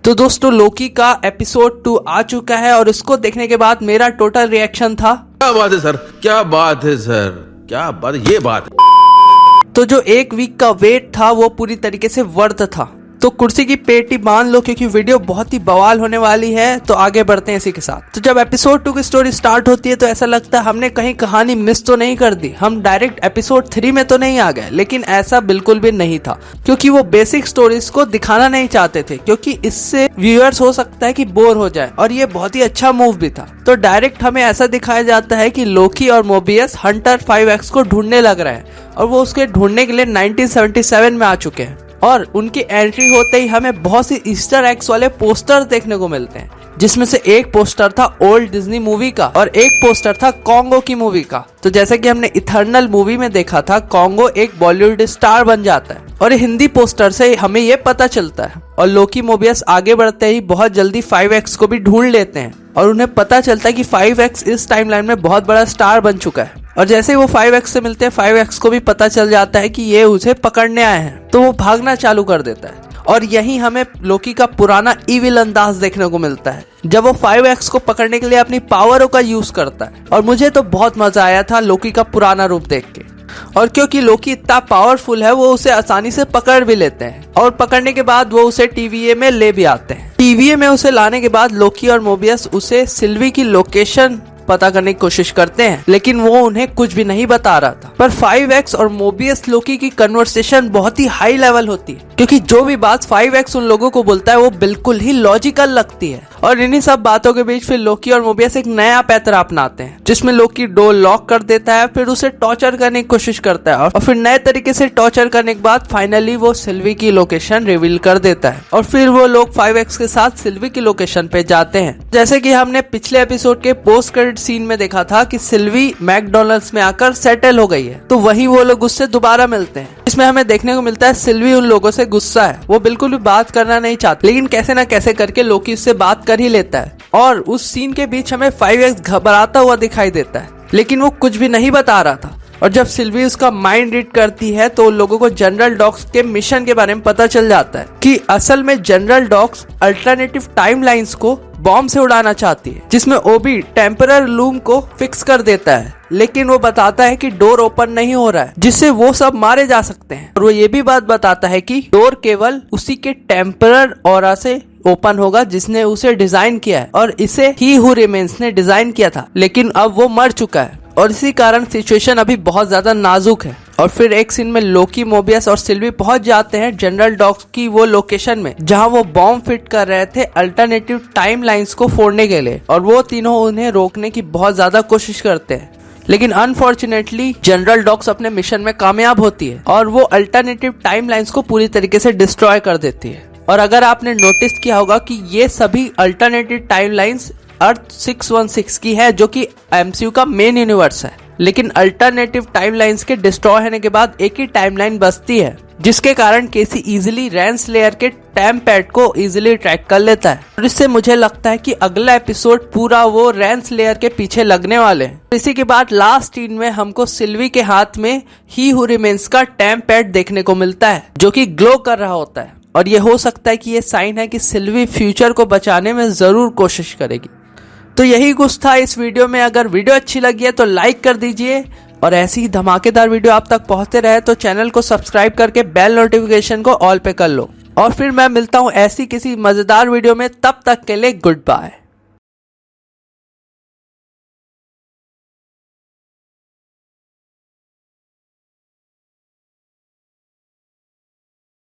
तो दोस्तों लोकी का एपिसोड 2 आ चुका है और इसको देखने के बाद मेरा टोटल रिएक्शन था, क्या बात है सर, क्या बात है सर, क्या बात है, ये बात है। तो जो एक वीक का वेट था वो पूरी तरीके से वर्थ था। तो कुर्सी की पेटी बांध लो क्योंकि वीडियो बहुत ही बवाल होने वाली है। तो आगे बढ़ते हैं इसी के साथ। तो जब एपिसोड 2 की स्टोरी स्टार्ट होती है तो ऐसा लगता है हमने कहीं कहानी मिस तो नहीं कर दी, हम डायरेक्ट एपिसोड 3 में तो नहीं आ गए। लेकिन ऐसा बिल्कुल भी नहीं था क्योंकि वो बेसिक स्टोरीज को दिखाना नहीं चाहते थे क्योंकि इससे व्यूअर्स हो सकता है कि बोर हो जाए, और ये बहुत ही अच्छा मूव भी था। तो डायरेक्ट हमें ऐसा दिखाया जाता है कि लोकी और मोबियस हंटर 5X को ढूंढने लग रहे हैं और वो उसके ढूंढने के लिए 1977 में आ चुके हैं। और उनकी एंट्री होते ही हमें बहुत सी ईस्टर एग्स वाले पोस्टर देखने को मिलते हैं, जिसमें से एक पोस्टर था ओल्ड डिज्नी मूवी का और एक पोस्टर था कॉन्गो की मूवी का। तो जैसे कि हमने इथर्नल मूवी में देखा था, कॉन्गो एक बॉलीवुड स्टार बन जाता है और हिंदी पोस्टर से हमें ये पता चलता है। और लोकी मोबियस आगे बढ़ते ही बहुत जल्दी 5X को भी ढूंढ लेते हैं और उन्हें पता चलता है कि 5X इस टाइमलाइन में बहुत बड़ा स्टार बन चुका है। और जैसे ही वो 5X से मिलते हैं 5X को भी पता चल जाता है कि ये उसे पकड़ने आए हैं, तो वो भागना चालू कर देता है। और यही हमें लोकी का पुराना इविल अंदाज देखने को मिलता है जब वो 5X को पकड़ने के लिए अपनी पावरों का यूज करता है। और मुझे तो बहुत मजा आया था लोकी का पुराना रूप देख के, और क्योंकि लोकी इतना पावरफुल है वो उसे आसानी से पकड़ भी लेते हैं और पकड़ने के बाद वो उसे TVA में ले भी आते हैं। TVA में उसे लाने के बाद लोकी और मोबियस उसे सिल्वी की लोकेशन पता करने की कोशिश करते हैं, लेकिन वो उन्हें कुछ भी नहीं बता रहा था। पर 5X और मोबियस लोकी की कन्वर्सेशन बहुत ही हाई लेवल होती है क्योंकि जो भी बात 5X उन लोगों को बोलता है वो बिल्कुल ही लॉजिकल लगती है। और इन्हीं सब बातों के बीच फिर लोकी और मोबियस एक नया पैतरा अपनाते हैं जिसमें लोकी डोर लॉक कर देता है, फिर उसे टॉर्चर करने की कोशिश करता है और फिर नए तरीके से टॉर्चर करने के बाद फाइनली वो सिल्वी की लोकेशन रिवील कर देता है। और फिर वो लोग 5X के साथ सिल्वी की लोकेशन पे जाते हैं। जैसे कि हमने पिछले एपिसोड के पोस्ट क्रेडिट सीन में देखा था कि सिल्वी मैकडॉनल्ड्स में आकर सेटल हो गई है, तो वही वो लोग उससे दोबारा मिलते हैं। इसमें हमें देखने को मिलता है सिल्वी उन लोगों से गुस्सा है, वो बिल्कुल भी बात करना नहीं चाहती, लेकिन कैसे ना कैसे करके लोकी उससे बात कर ही लेता है। और उस सीन के बीच हमें 5X घबराता हुआ दिखाई देता है, लेकिन वो कुछ भी नहीं बता रहा था। और जब सिल्वी उसका माइंड रीड करती है तो लोगों को जनरल डॉग्स के मिशन के बारे में पता चल जाता है कि असल में जनरल डॉग्स अल्टरनेटिव टाइमलाइंस को बॉम्ब से उड़ाना चाहती है, जिसमें ओबी टेम्परर लूम को फिक्स कर देता है, लेकिन वो बताता है कि डोर ओपन नहीं हो रहा है जिससे वो सब मारे जा सकते हैं। और वो ये भी बात बताता है कि डोर केवल उसी के टेम्परर ऑरा से ओपन होगा जिसने उसे डिजाइन किया है, और इसे ही हु रिमेन्स ने डिजाइन किया था, लेकिन अब वो मर चुका है और इसी कारण सिचुएशन अभी बहुत ज्यादा नाजुक है। और फिर एक सीन में लोकी, मोबियस और सिल्वी पहुंच जाते हैं जनरल डॉग्स की वो लोकेशन में जहां वो बॉम्ब फिट कर रहे थे अल्टरनेटिव टाइम लाइन्स को फोड़ने के लिए, और वो तीनों उन्हें रोकने की बहुत ज्यादा कोशिश करते हैं। लेकिन अनफॉर्चुनेटली जनरल डॉग्स अपने मिशन में कामयाब होती है और वो अल्टरनेटिव टाइम लाइन्स को पूरी तरीके से डिस्ट्रॉय कर देती है। और अगर आपने नोटिस किया होगा कि ये सभी अल्टरनेटिव टाइम लाइन्स अर्थ 616 की है, जो कि MCU का मेन यूनिवर्स है। लेकिन अल्टरनेटिव टाइमलाइंस के डिस्ट्रॉय होने के बाद एक ही टाइमलाइन बचती है, जिसके कारण केसी इजीली रैंस लेयर के टाइम पैड को इजीली ट्रैक कर लेता है। और इससे मुझे लगता है कि अगला एपिसोड पूरा वो रैंस लेयर के पीछे लगने वाले हैं। इसी के बाद लास्ट सीन में हमको सिल्वी के हाथ में ही हु रिमेन्स का टाइम पैड देखने को मिलता है जो कि ग्लो कर रहा होता है, और ये हो सकता है कि ये साइन है कि सिल्वी फ्यूचर को बचाने में जरूर कोशिश करेगी। तो यही कुछ था इस वीडियो में। अगर वीडियो अच्छी लगी है तो लाइक कर दीजिए, और ऐसी ही धमाकेदार वीडियो आप तक पहुंचते रहे तो चैनल को सब्सक्राइब करके बेल नोटिफिकेशन को ऑल पे कर लो। और फिर मैं मिलता हूं ऐसी किसी मजेदार वीडियो में, तब तक के लिए गुड बाय।